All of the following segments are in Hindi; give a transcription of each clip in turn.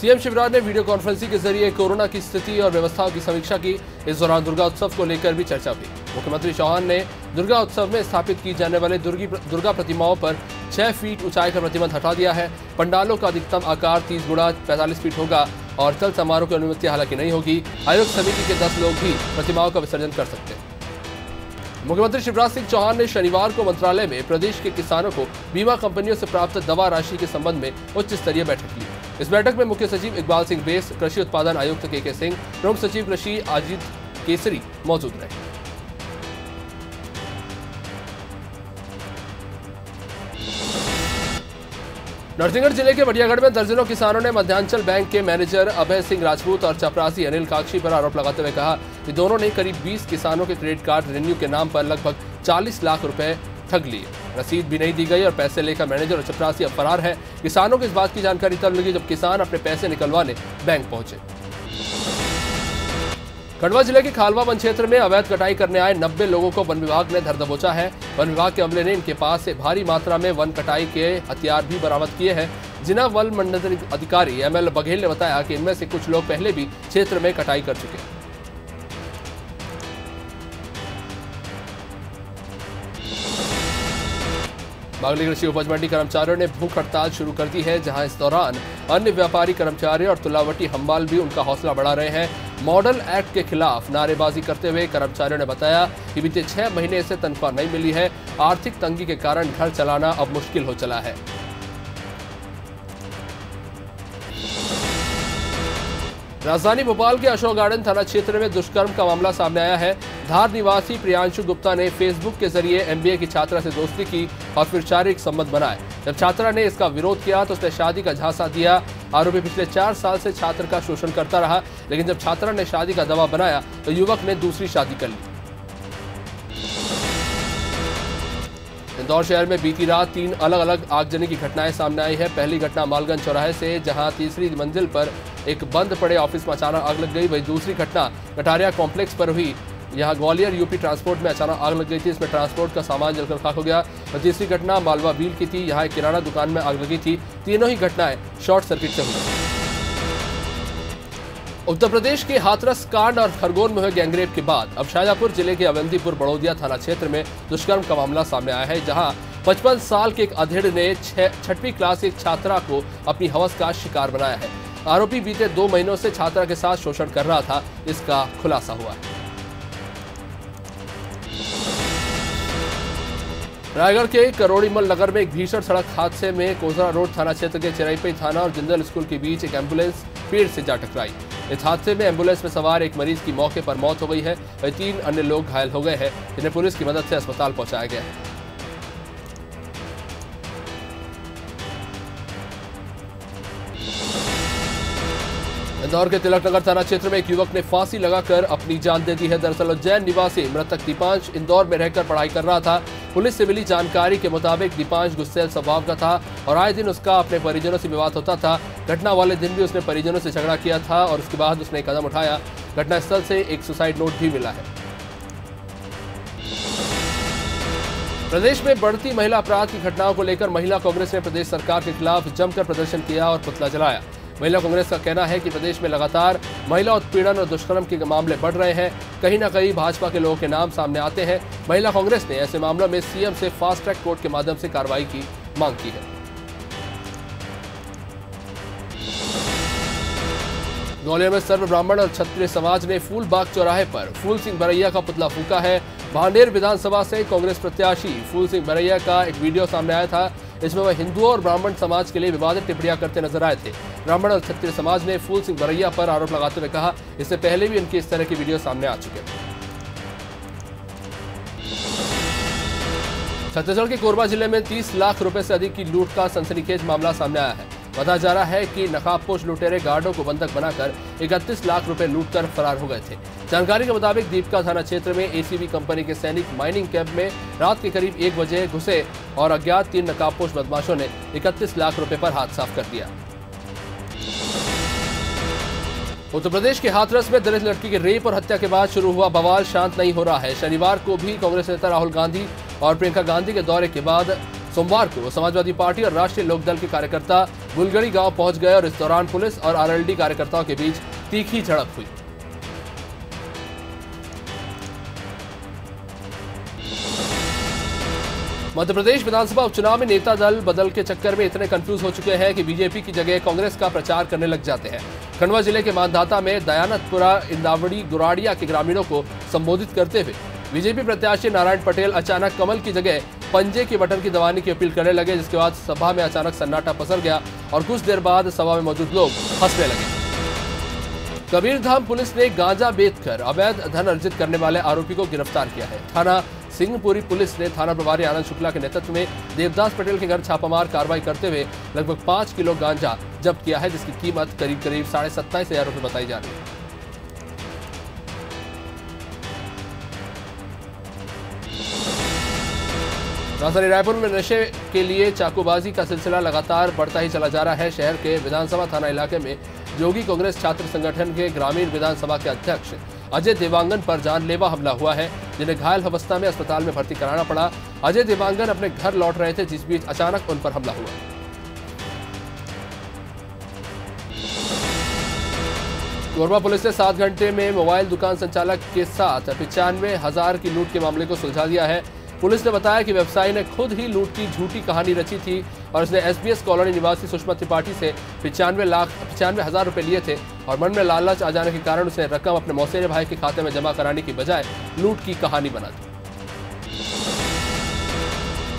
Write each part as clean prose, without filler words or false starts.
सीएम शिवराज ने वीडियो कॉन्फ्रेंसिंग के जरिए कोरोना की स्थिति और व्यवस्थाओं की समीक्षा की। इस दौरान दुर्गा उत्सव को लेकर भी चर्चा हुई। मुख्यमंत्री चौहान ने दुर्गा उत्सव में स्थापित की जाने वाले दुर्गा प्रतिमाओं पर 6 फीट ऊंचाई का प्रतिबंध हटा दिया है। पंडालों का अधिकतम आकार 30 गुणा 45 फीट होगा और चल समारोह की अनुमति हालांकि नहीं होगी। आयोग समिति के 10 लोग भी प्रतिमाओं का विसर्जन कर सकते हैं। मुख्यमंत्री शिवराज सिंह चौहान ने शनिवार को मंत्रालय में प्रदेश के किसानों को बीमा कंपनियों से प्राप्त दवा राशि के संबंध में उच्च स्तरीय बैठक ली। इस बैठक में मुख्य सचिव इकबाल सिंह बेस, कृषि उत्पादन आयुक्त के सिंह, प्रमुख सचिव कृषि अजीत केसरी मौजूद रहे। नरसिंहगढ़ जिले के बढ़ियागढ़ में दर्जनों किसानों ने मध्यांचल बैंक के मैनेजर अभय सिंह राजपूत और चपरासी अनिल काक्षी पर आरोप लगाते हुए कहा कि दोनों ने करीब 20 किसानों के क्रेडिट कार्ड रिन्यू के नाम पर लगभग 40 लाख रुपए ठग लिए। रसीद भी नहीं दी गई और पैसे लेकर मैनेजर और चपरासी अब फरार है। किसानों को इस बात की जानकारी तब लगी जब किसान अपने पैसे निकलवाने बैंक पहुंचे। खंडवा जिले के खालवा वन क्षेत्र में अवैध कटाई करने आए 90 लोगों को वन विभाग ने धर दबोचा है। वन विभाग के अमले ने इनके पास से भारी मात्रा में वन कटाई के हथियार भी बरामद किए हैं। जिला वन मंडल अधिकारी ML बघेल ने बताया कि इनमें से कुछ लोग पहले भी क्षेत्र में कटाई कर चुके हैं। बागली कृषि उपज मंडी कर्मचारियों ने भूख हड़ताल शुरू कर दी है, जहां इस दौरान अन्य व्यापारी कर्मचारी और तुलावटी हम्बाल भी उनका हौसला बढ़ा रहे हैं। मॉडल एक्ट के खिलाफ नारेबाजी करते हुए कर्मचारियों ने बताया कि बीते 6 महीने से तनख्वाह नहीं मिली है। आर्थिक तंगी के कारण घर चलाना अब मुश्किल हो चला है। राजधानी भोपाल के अशोक गार्डन थाना क्षेत्र में दुष्कर्म का मामला सामने आया है। धार निवासी प्रियांशु गुप्ता ने फेसबुक के जरिए MBA की छात्रा से दोस्ती की और फिर शारीरिक संबंध बनाए। जब छात्रा ने इसका विरोध किया तो उसने शादी का झांसा दिया। आरोपी पिछले 4 साल से छात्र का शोषण करता रहा, लेकिन जब छात्रा ने शादी का दबाव बनाया तो युवक ने दूसरी शादी कर ली। इंदौर शहर में बीती रात 3 अलग अलग आगजनी की घटनाएं सामने आई है। पहली घटना मालगंज चौराहे से, जहां तीसरी मंजिल पर एक बंद पड़े ऑफिस में अचानक आग लग गई। वहीं दूसरी घटना कटारिया कॉम्प्लेक्स पर हुई। यहां ग्वालियर यूपी ट्रांसपोर्ट में अचानक आग लग गई थी। इसमें ट्रांसपोर्ट का सामान जलकर खाक हो गया। और तीसरी घटना मालवा बील की थी। यहां एक किराना दुकान में आग लगी थी। तीनों ही घटनाएं शॉर्ट सर्किट से हुई। उत्तर प्रदेश के हाथरस कांड और खरगोन में हुए गैंगरेप के बाद अब शाजापुर जिले के अवंतीपुर बड़ौदिया थाना क्षेत्र में दुष्कर्म का मामला सामने आया है, जहां 55 साल के एक अधेड़ ने 6वीं क्लास की एक छात्रा को अपनी हवस का शिकार बनाया है। आरोपी बीते 2 महीनों से छात्रा के साथ शोषण कर रहा था, इसका खुलासा हुआ है। रायगढ़ के करोड़ीमल नगर में एक भीषण सड़क हादसे में कोसरा रोड थाना क्षेत्र के चिरईपई थाना और जिंदल स्कूल के बीच एक एम्बुलेंस पेड़ से जा टकराई। इस हादसे में एम्बुलेंस में सवार एक मरीज की मौके पर मौत हो गई है। वहीं 3 अन्य लोग घायल हो गए हैं, जिन्हें पुलिस की मदद से अस्पताल पहुंचाया गया है। इंदौर के तिलकनगर थाना क्षेत्र में एक युवक ने फांसी लगाकर अपनी जान दे दी है। दरअसल उज्जैन निवासी मृतक दीपांश इंदौर में रहकर पढ़ाई कर रहा था। पुलिस से मिली जानकारी के मुताबिक दीपांश गुस्सैल स्वभाव का था और आए दिन उसका अपने परिजनों से विवाद होता था। घटना वाले दिन भी उसने परिजनों से झगड़ा किया था और उसके बाद उसने कदम उठाया। घटनास्थल से एक सुसाइड नोट भी मिला है। प्रदेश में बढ़ती महिला अपराध की घटनाओं को लेकर महिला कांग्रेस ने प्रदेश सरकार के खिलाफ जमकर प्रदर्शन किया और पुतला जलाया। महिला कांग्रेस का कहना है कि प्रदेश में लगातार महिला उत्पीड़न और दुष्कर्म के मामले बढ़ रहे हैं। कहीं न कहीं भाजपा के लोगों के नाम सामने आते हैं। महिला कांग्रेस ने ऐसे मामलों में सीएम से फास्ट ट्रैक कोर्ट के माध्यम से कार्रवाई की मांग की है। ग्वालियर में सर्व ब्राह्मण और क्षत्रिय समाज ने फूलबाग चौराहे पर फूल सिंह बरैया का पुतला फूंका है। भांडेर विधानसभा से कांग्रेस प्रत्याशी फूल सिंह बरैया का एक वीडियो सामने आया था। इसमें वह हिंदुओं और ब्राह्मण समाज के लिए विवादित टिप्पणियां करते नजर आए थे। ब्राह्मण और क्षत्रिय समाज ने फूल सिंह बरैया पर आरोप लगाते हुए कहा, इससे पहले भी उनकी इस तरह की वीडियो सामने आ चुके हैं। छत्तीसगढ़ के कोरबा जिले में 30 लाख रुपए से अधिक की लूट का सनसनीखेज मामला सामने आया है। बताया जा रहा है कि नकाबपोश लुटेरे गार्डों को बंधक बनाकर 31 लाख रुपए लूटकर फरार हो गए थे। जानकारी के मुताबिक दीपका थाना क्षेत्र में ACB कंपनी के सैनिक माइनिंग कैंप में रात के करीब 1 बजे घुसे और अज्ञात 3 नकाबपोश बदमाशों ने 31 लाख रुपए पर हाथ साफ कर दिया। उत्तर प्रदेश के हाथरस में दलित लड़की के रेप और हत्या के बाद शुरू हुआ बवाल शांत नहीं हो रहा है। शनिवार को भी कांग्रेस नेता राहुल गांधी और प्रियंका गांधी के दौरे के बाद सोमवार को समाजवादी पार्टी और राष्ट्रीय लोकदल के कार्यकर्ता गुलगड़ी गांव पहुंच गए और इस दौरान पुलिस और आरएलडी कार्यकर्ताओं के बीच तीखी झड़प हुई। मध्य प्रदेश विधानसभा उपचुनाव में नेता दल बदल के चक्कर में इतने कंफ्यूज हो चुके हैं कि बीजेपी की जगह कांग्रेस का प्रचार करने लग जाते हैं। खंडवा जिले के मानधाता में दयानतपुरा इंदावड़ी गुराड़िया के ग्रामीणों को संबोधित करते हुए बीजेपी प्रत्याशी नारायण पटेल अचानक कमल की जगह पंजे के बटन की दबाने की अपील करने लगे, जिसके बाद सभा में अचानक सन्नाटा पसर गया और कुछ देर बाद सभा में मौजूद लोग हंसने लगे। कबीरधाम पुलिस ने गांजा बेचकर अवैध धन अर्जित करने वाले आरोपी को गिरफ्तार किया है। थाना सिंहपुरी पुलिस ने थाना प्रभारी आनंद शुक्ला के नेतृत्व में देवदास पटेल के घर छापामार कार्रवाई करते हुए लगभग 5 किलो गांजा जब्त किया है, जिसकी कीमत करीब 27,500 रुपए बताई जा रही है। राजधानी रायपुर में नशे के लिए चाकूबाजी का सिलसिला लगातार बढ़ता ही चला जा रहा है। शहर के विधानसभा थाना इलाके में जोगी कांग्रेस छात्र संगठन के ग्रामीण विधानसभा के अध्यक्ष अजय देवांगन पर जानलेवा हमला हुआ है, जिन्हें घायल अवस्था में अस्पताल में भर्ती कराना पड़ा। अजय देवांगन अपने घर लौट रहे थे, जिस बीच अचानक उन पर हमला हुआ। कोरबा पुलिस ने 7 घंटे में मोबाइल दुकान संचालक के साथ 95,000 की लूट के मामले को सुलझा दिया है। पुलिस ने बताया कि व्यवसायी ने खुद ही लूट की झूठी कहानी रची थी और उसने एसबीएस कॉलोनी निवासी सुषमा त्रिपाठी से 95,000 रुपए लिए थे और मन में लालच आ जाने के कारण उसने रकम अपने मौसेरे भाई के खाते में जमा कराने की बजाय लूट की कहानी बना दी।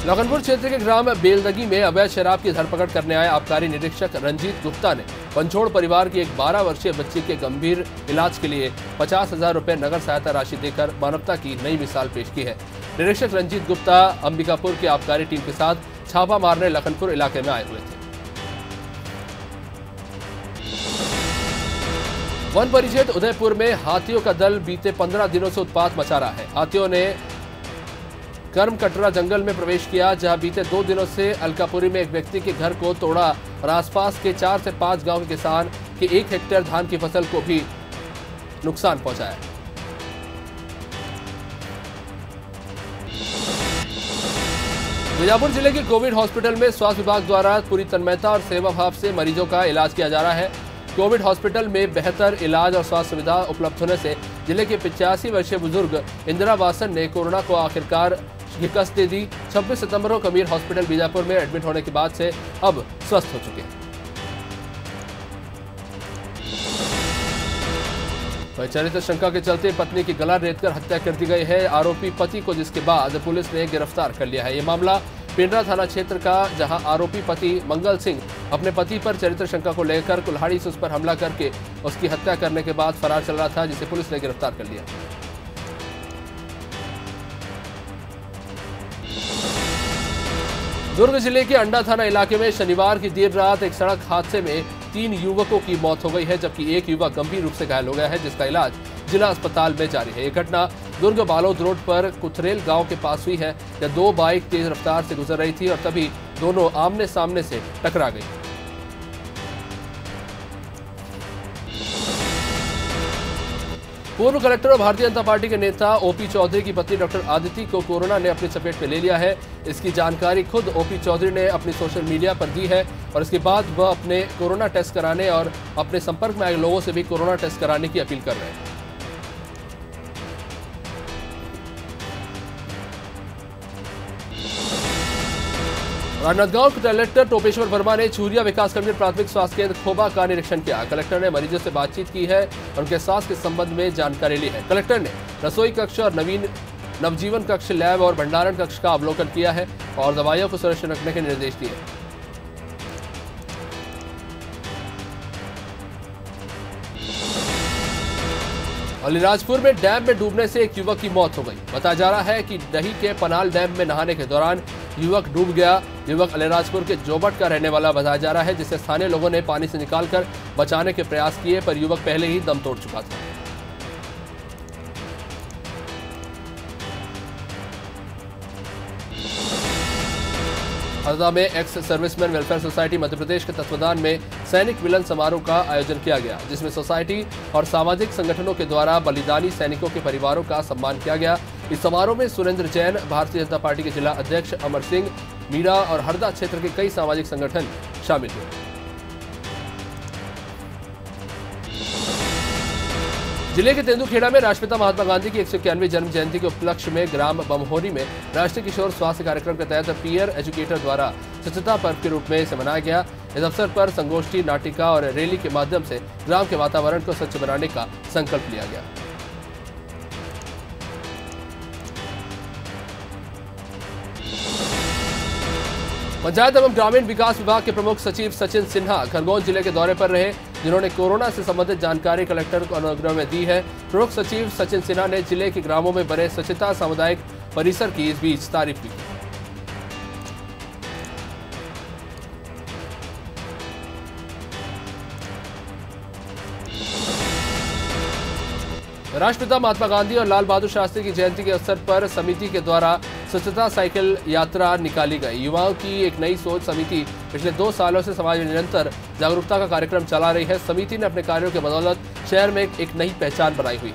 लखनपुर क्षेत्र के ग्राम बेलदगी में अवैध शराब की धरपकड़ करने आए आबकारी निरीक्षक रंजीत गुप्ता ने पंचोड़ परिवार की एक 12 वर्षीय बच्ची के गंभीर इलाज के लिए 50,000 रुपए नगद सहायता राशि देकर मानवता की नई मिसाल पेश की है। निरीक्षक रंजीत गुप्ता अंबिकापुर की आबकारी टीम के साथ छापा मारने लखनपुर इलाके में आए हुए थे। वन परिक्षेत्र उदयपुर में हाथियों का दल बीते 15 दिनों से उत्पात मचा रहा है। हाथियों ने कर्म कटरा जंगल में प्रवेश किया, जहां बीते 2 दिनों से अलकापुरी में एक व्यक्ति के घर को तोड़ा और आसपास के 4 से 5 गांव के किसान के 1 हेक्टेयर धान की फसल को भी नुकसान पहुंचाया। बीजापुर जिले के कोविड हॉस्पिटल में स्वास्थ्य विभाग द्वारा पूरी तन्मयता और सेवा भाव से मरीजों का इलाज किया जा रहा है। कोविड हॉस्पिटल में बेहतर इलाज और स्वास्थ्य सुविधा उपलब्ध होने से जिले के 85 वर्षीय बुजुर्ग इंदिरा वासन ने कोरोना को आखिरकार शिकस्त दे दी। 26 सितंबर को कबीर हॉस्पिटल बीजापुर में एडमिट होने के बाद से अब स्वस्थ हो चुके हैं। वहीं चरित्र शंका के चलते पत्नी की गला रेतकर हत्या कर दी गई है। आरोपी पति को जिसके बाद पुलिस ने गिरफ्तार कर लिया है। ये मामला पिंडरा थाना क्षेत्र का, जहां आरोपी पति मंगल सिंह अपने पति पर चरित्र शंका को लेकर कुल्हाड़ी से उस पर हमला करके उसकी हत्या करने के बाद फरार चल रहा था, जिसे पुलिस ने गिरफ्तार कर लिया। दुर्ग जिले के अंडा थाना इलाके में शनिवार की देर रात एक सड़क हादसे में 3 युवकों की मौत हो गई है, जबकि एक युवक गंभीर रूप से घायल हो गया है, जिसका इलाज जिला अस्पताल में जारी है। यह घटना दुर्ग बालोद रोड पर कुथरेल गांव के पास हुई है, जब 2 बाइक तेज रफ्तार से गुजर रही थी और तभी दोनों आमने सामने से टकरा गई। पूर्व कलेक्टर और भारतीय जनता पार्टी के नेता ओपी चौधरी की पत्नी डॉक्टर आदिति को कोरोना ने अपनी चपेट में ले लिया है। इसकी जानकारी खुद ओपी चौधरी ने अपनी सोशल मीडिया पर दी है और इसके बाद वह अपने कोरोना टेस्ट कराने और अपने संपर्क में आए लोगों से भी कोरोना टेस्ट कराने की अपील कर रहे हैं। राजनांदगांव कलेक्टर टोपेश्वर वर्मा ने चूरिया विकासखंड में प्राथमिक स्वास्थ्य केंद्र खोबा का निरीक्षण किया। कलेक्टर ने मरीजों से बातचीत की है और उनके स्वास्थ्य के संबंध में जानकारी ली है। कलेक्टर ने रसोई कक्ष और नवजीवन कक्ष, लैब और भंडारण कक्ष का अवलोकन किया है और दवाइयों को सुरक्षित रखने के निर्देश दिए। अलीराजपुर में डैम में डूबने से एक युवक की मौत हो गई। बताया जा रहा है कि दही के पनाल डैम में नहाने के दौरान युवक डूब गया। युवक अलीराजपुर के जोबट का रहने वाला बताया जा रहा है, जिसे स्थानीय लोगों ने पानी से निकालकर बचाने के प्रयास किए, पर युवक पहले ही दम तोड़ चुका था। हरदा में ex serviceman welfare society Madhya Pradesh के तत्वावधान में सैनिक मिलन समारोह का आयोजन किया गया, जिसमें सोसाइटी और सामाजिक संगठनों के द्वारा बलिदानी सैनिकों के परिवारों का सम्मान किया गया। इस समारोह में सुरेंद्र जैन, भारतीय जनता पार्टी के जिला अध्यक्ष अमर सिंह, मीणा और हरदा क्षेत्र के कई सामाजिक संगठन शामिल हुए। जिले के तेंदुखेड़ा में राष्ट्रपिता महात्मा गांधी की 191वीं जन्म जयंती के उपलक्ष्य में ग्राम बमहोरी में राष्ट्रीय किशोर स्वास्थ्य कार्यक्रम के तहत पीयर एजुकेटर द्वारा स्वच्छता पर्व के रूप में इसे मनाया गया। इस अवसर पर संगोष्ठी, नाटिका और रैली के माध्यम से ग्राम के वातावरण को स्वच्छ बनाने का संकल्प लिया गया। पंचायत एवं ग्रामीण विकास विभाग के प्रमुख सचिव सचिन सिन्हा खरगोन जिले के दौरे पर रहे, जिन्होंने कोरोना से संबंधित जानकारी कलेक्टर को अनुग्रह में दी है। प्रमुख सचिव सचिन सिन्हा ने जिले के ग्रामों में बने स्वच्छता सामुदायिक परिसर की इस बीच तारीफ की। राष्ट्रपिता महात्मा गांधी और लाल बहादुर शास्त्री की जयंती के अवसर पर समिति के द्वारा स्वच्छता साइकिल यात्रा निकाली गई। युवाओं की एक नई सोच समिति पिछले 2 सालों से समाज में निरंतर जागरूकता का कार्यक्रम चला रही है। समिति ने अपने कार्यों के बदौलत शहर में एक नई पहचान बनाई हुई।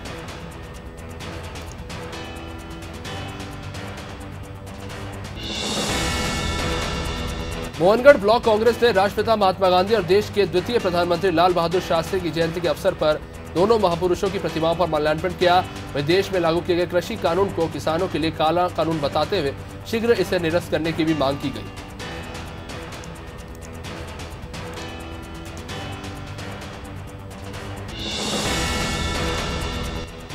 मोहनगढ़ ब्लॉक कांग्रेस ने राष्ट्रपिता महात्मा गांधी और देश के द्वितीय प्रधानमंत्री लाल बहादुर शास्त्री की जयंती के अवसर पर दोनों महापुरुषों की प्रतिमाओं पर माल्यार्पण किया। वह देश में लागू किए गए कृषि कानून को किसानों के लिए काला कानून बताते हुए शीघ्र इसे निरस्त करने की भी मांग की गई।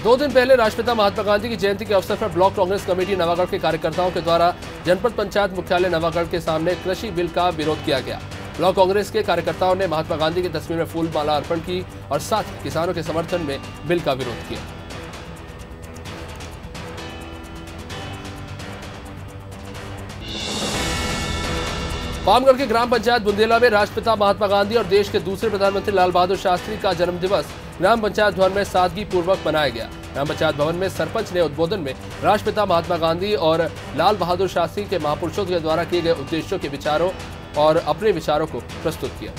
दो दिन पहले राष्ट्रपिता महात्मा गांधी की जयंती के अवसर पर ब्लॉक कांग्रेस कमेटी नवागढ़ के कार्यकर्ताओं के द्वारा जनपद पंचायत मुख्यालय नवागढ़ के सामने कृषि बिल का विरोध किया गया। ब्लॉक कांग्रेस के कार्यकर्ताओं ने महात्मा गांधी की तस्वीर में फूल माला अर्पण की और साथ ही किसानों के समर्थन में बिल का विरोध किया। पामगढ़ के ग्राम पंचायत बुंदेला में राष्ट्रपिता महात्मा गांधी और देश के दूसरे प्रधानमंत्री लाल बहादुर शास्त्री का जन्म दिवस ग्राम पंचायत भवन में सादगी पूर्वक मनाया गया। ग्राम पंचायत भवन में सरपंच ने उद्बोधन में राष्ट्रपिता महात्मा गांधी और लाल बहादुर शास्त्री के महापुरुषों के द्वारा किए गए उद्देश्यों के विचारों और अपने विचारों को प्रस्तुत किया।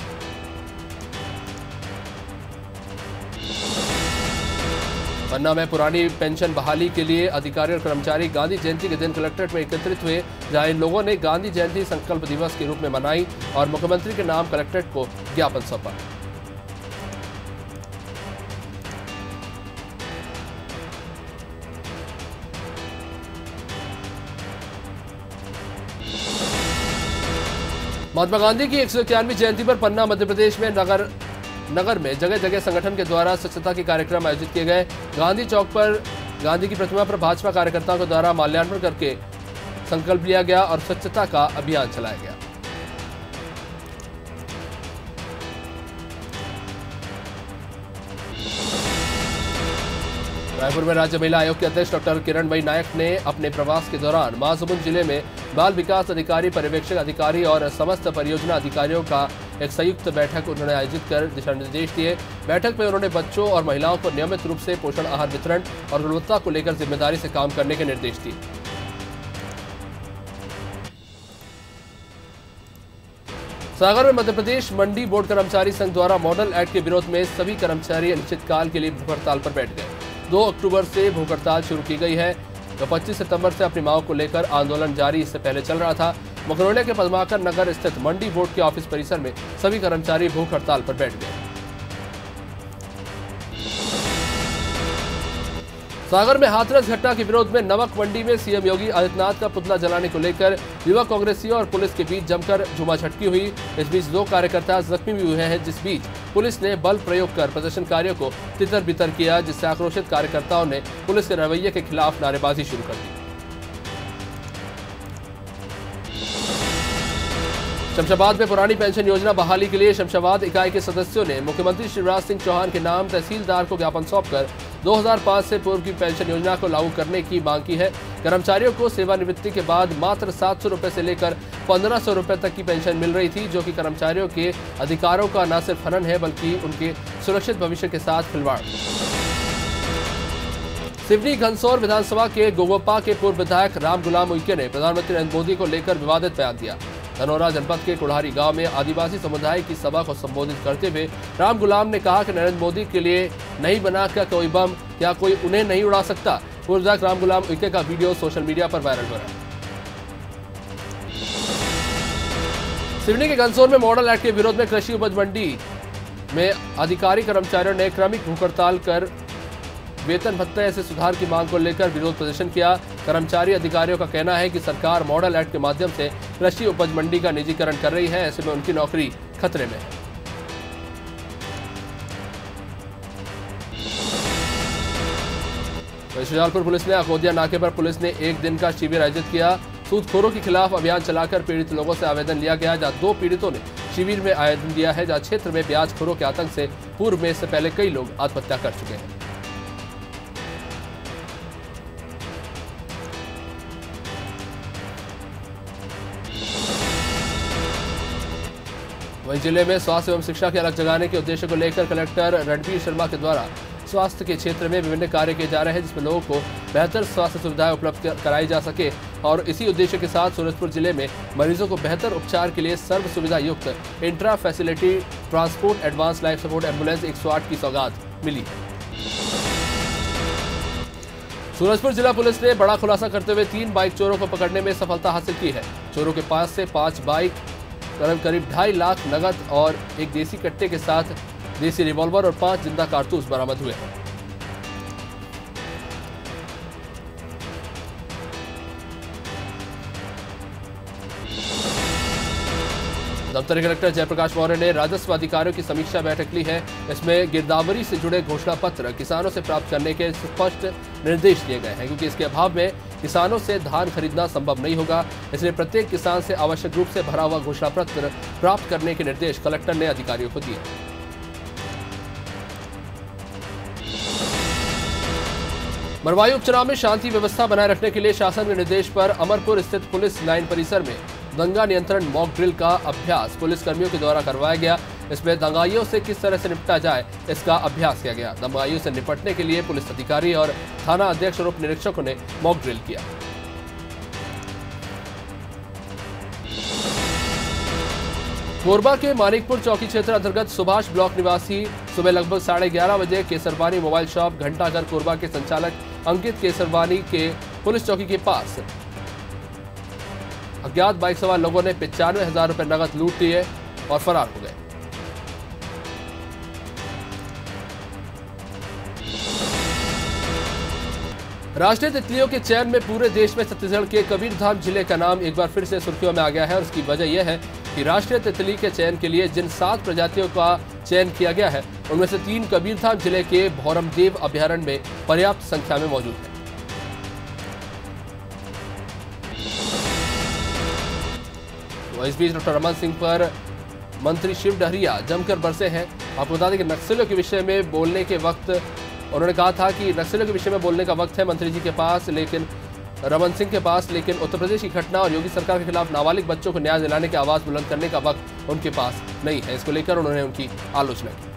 पन्ना में पुरानी पेंशन बहाली के लिए अधिकारी और कर्मचारी गांधी जयंती के दिन कलेक्ट्रेट में एकत्रित हुए, जहां इन लोगों ने गांधी जयंती संकल्प दिवस के रूप में मनाई और मुख्यमंत्री के नाम कलेक्ट्रेट को ज्ञापन सौंपा। महात्मा गांधी की 191वीं जयंती पर पन्ना मध्य प्रदेश में नगर में जगह जगह संगठन के द्वारा स्वच्छता के कार्यक्रम आयोजित किए गए। गांधी चौक पर गांधी की प्रतिमा पर भाजपा कार्यकर्ताओं के द्वारा माल्यार्पण करके संकल्प लिया गया और स्वच्छता का अभियान चलाया गया। रायपुर में राज्य महिला आयोग के अध्यक्ष डॉक्टर किरणमयी नायक ने अपने प्रवास के दौरान महासमुंद जिले में बाल विकास अधिकारी, पर्यवेक्षक अधिकारी और समस्त परियोजना अधिकारियों का एक संयुक्त बैठक उन्होंने आयोजित कर दिशा निर्देश दिए। बैठक में उन्होंने बच्चों और महिलाओं को नियमित रूप से पोषण आहार वितरण और गुणवत्ता को लेकर जिम्मेदारी से काम करने के निर्देश दिए। सागर में मध्य प्रदेश मंडी बोर्ड कर्मचारी संघ द्वारा मॉडल एक्ट के विरोध में सभी कर्मचारी अनिश्चितकाल के लिए भूख हड़ताल पर बैठ गए। 2 अक्टूबर से भूख हड़ताल शुरू की गई है। तो 25 सितंबर से अपनी मांग को लेकर आंदोलन जारी इससे पहले चल रहा था। मुखरोलिया के पद्माकर नगर स्थित मंडी बोर्ड के ऑफिस परिसर में सभी कर्मचारी भूख हड़ताल पर बैठ गए। सागर में हाथरस घटना के विरोध में नमक मंडी में सीएम योगी आदित्यनाथ का पुतला जलाने को लेकर युवा कांग्रेसियों और पुलिस के बीच जमकर झूमाझटकी हुई। इस बीच 2 कार्यकर्ता जख्मी भी हुए हैं, जिस बीच पुलिस ने बल प्रयोग कर प्रदर्शनकारियों को तितर बितर किया, जिससे आक्रोशित कार्यकर्ताओं ने पुलिस के रवैये के खिलाफ नारेबाजी शुरू कर दी। शमशाबाद में पुरानी पेंशन योजना बहाली के लिए शमशाबाद इकाई के सदस्यों ने मुख्यमंत्री शिवराज सिंह चौहान के नाम तहसीलदार को ज्ञापन सौंपकर 2005 से पूर्व की पेंशन योजना को लागू करने की मांग की है। कर्मचारियों को सेवानिवृत्ति के बाद मात्र 700 रुपए से लेकर 1500 रुपए तक की पेंशन मिल रही थी, जो कि कर्मचारियों के अधिकारों का न सिर्फ हनन है बल्कि उनके सुरक्षित भविष्य के साथ खिलवाड़। सिवनी घनसौर विधानसभा के गोगोपा के पूर्व विधायक राम गुलाम उइके ने प्रधानमंत्री नरेंद्र मोदी को लेकर विवादित बयान दिया। धनौरा जनपद के कुढ़ारी गांव में आदिवासी समुदाय की सभा को संबोधित करते हुए राम गुलाम ने कहा कि नरेंद्र मोदी के लिए नहीं बना क्या कोई बम, क्या कोई उन्हें नहीं उड़ा सकता। पूर्व विधायक राम गुलाम उइके का वीडियो सोशल मीडिया पर वायरल हो रहा है। सिवनी के गंसोर में मॉडल एक्ट के विरोध में कृषि उपज मंडी में अधिकारी कर्मचारियों ने क्रमिक भूख हड़ताल कर वेतन भत्ते से सुधार की मांग को लेकर विरोध प्रदर्शन किया। कर्मचारी अधिकारियों का कहना है कि सरकार मॉडल एक्ट के माध्यम से कृषि उपज मंडी का निजीकरण कर रही है, ऐसे में उनकी नौकरी खतरे में है। शुजालपुर पुलिस ने अकोदिया नाके पर पुलिस ने एक दिन का शिविर आयोजित किया। सूदखोरों के खिलाफ अभियान चलाकर पीड़ित लोगों से आवेदन लिया गया, जहां 2 पीड़ितों ने शिविर में आवेदन दिया है, जहां क्षेत्र में ब्याजखोरों के आतंक से पूर्व में इससे पहले कई लोग आत्महत्या कर चुके हैं। वहीं जिले में स्वास्थ्य एवं शिक्षा की अलग जगाने के उद्देश्य को लेकर कलेक्टर रणबीर शर्मा के द्वारा स्वास्थ्य के क्षेत्र में विभिन्न कार्य किए जा रहे हैं, जिसमें लोगों को बेहतर स्वास्थ्य सुविधाएं उपलब्ध कराई जा सके और इसी उद्देश्य के साथ सूरजपुर जिले में मरीजों को बेहतर उपचार के लिए सर्व सुविधा युक्त intra facility transport advance life support ambulance 108 की सौगात मिली है। सूरजपुर जिला पुलिस ने बड़ा खुलासा करते हुए 3 बाइक चोरों को पकड़ने में सफलता हासिल की है। चोरों के पास से 5 बाइक, करीब 2.5 लाख नगद और एक देसी कट्टे के साथ देसी रिवॉल्वर और 5 जिंदा कारतूस बरामद हुए हैं। दफ्तर कलेक्टर जयप्रकाश मौर्य ने राजस्व अधिकारियों की समीक्षा बैठक ली है। इसमें गिरदावरी से जुड़े घोषणा पत्र किसानों से प्राप्त करने के स्पष्ट निर्देश दिए गए हैं, क्योंकि इसके अभाव में किसानों से धान खरीदना संभव नहीं होगा। इसलिए प्रत्येक किसान से आवश्यक रूप से भरा हुआ घोषणा पत्र प्राप्त करने के निर्देश कलेक्टर ने अधिकारियों को दिए। मरवाही उपचुनाव में शांति व्यवस्था बनाए रखने के लिए शासन के निर्देश पर अमरपुर स्थित पुलिस लाइन परिसर में दंगा नियंत्रण मॉक ड्रिल का अभ्यास पुलिस कर्मियों के द्वारा करवाया गया। इसमें दंगाइयों से किस तरह से निपटा जाए, इसका अभ्यास किया गया। दंगाइयों से निपटने के लिए पुलिस अधिकारी और थाना अध्यक्ष और उप निरीक्षकों ने मॉक ड्रिल किया। कोरबा के मानिकपुर चौकी क्षेत्र अंतर्गत सुभाष ब्लॉक निवासी सुबह लगभग 11:30 बजे केसरवानी मोबाइल शॉप घंटाघर कोरबा के संचालक अंकित केसरवानी के पुलिस चौकी के पास अज्ञात बाइक सवार लोगों ने 95,000 रुपए नगद लूट लिए और फरार हो गए। राष्ट्रीय तितलियों के चयन में पूरे देश में छत्तीसगढ़ के कबीरधाम जिले का नाम एक बार फिर से सुर्खियों में आ गया है और उसकी वजह यह है कि राष्ट्रीय तितली के चयन के लिए जिन 7 प्रजातियों का चयन किया गया है, उनमें से 3 कबीरधाम जिले के भौरमदेव अभयारण्य में पर्याप्त संख्या में मौजूद है। इस बीच डॉक्टर रमन सिंह पर मंत्री शिव डहरिया जमकर बरसे हैं। आपको बता दें कि नक्सलियों के विषय में बोलने के वक्त उन्होंने कहा था कि नक्सलियों के विषय में बोलने का वक्त है मंत्री जी के पास, लेकिन रमन सिंह के पास, लेकिन उत्तर प्रदेश की घटना और योगी सरकार के खिलाफ नाबालिग बच्चों को न्याय दिलाने की आवाज बुलंद करने का वक्त उनके पास नहीं है। इसको लेकर उन्होंने उनकी आलोचना की।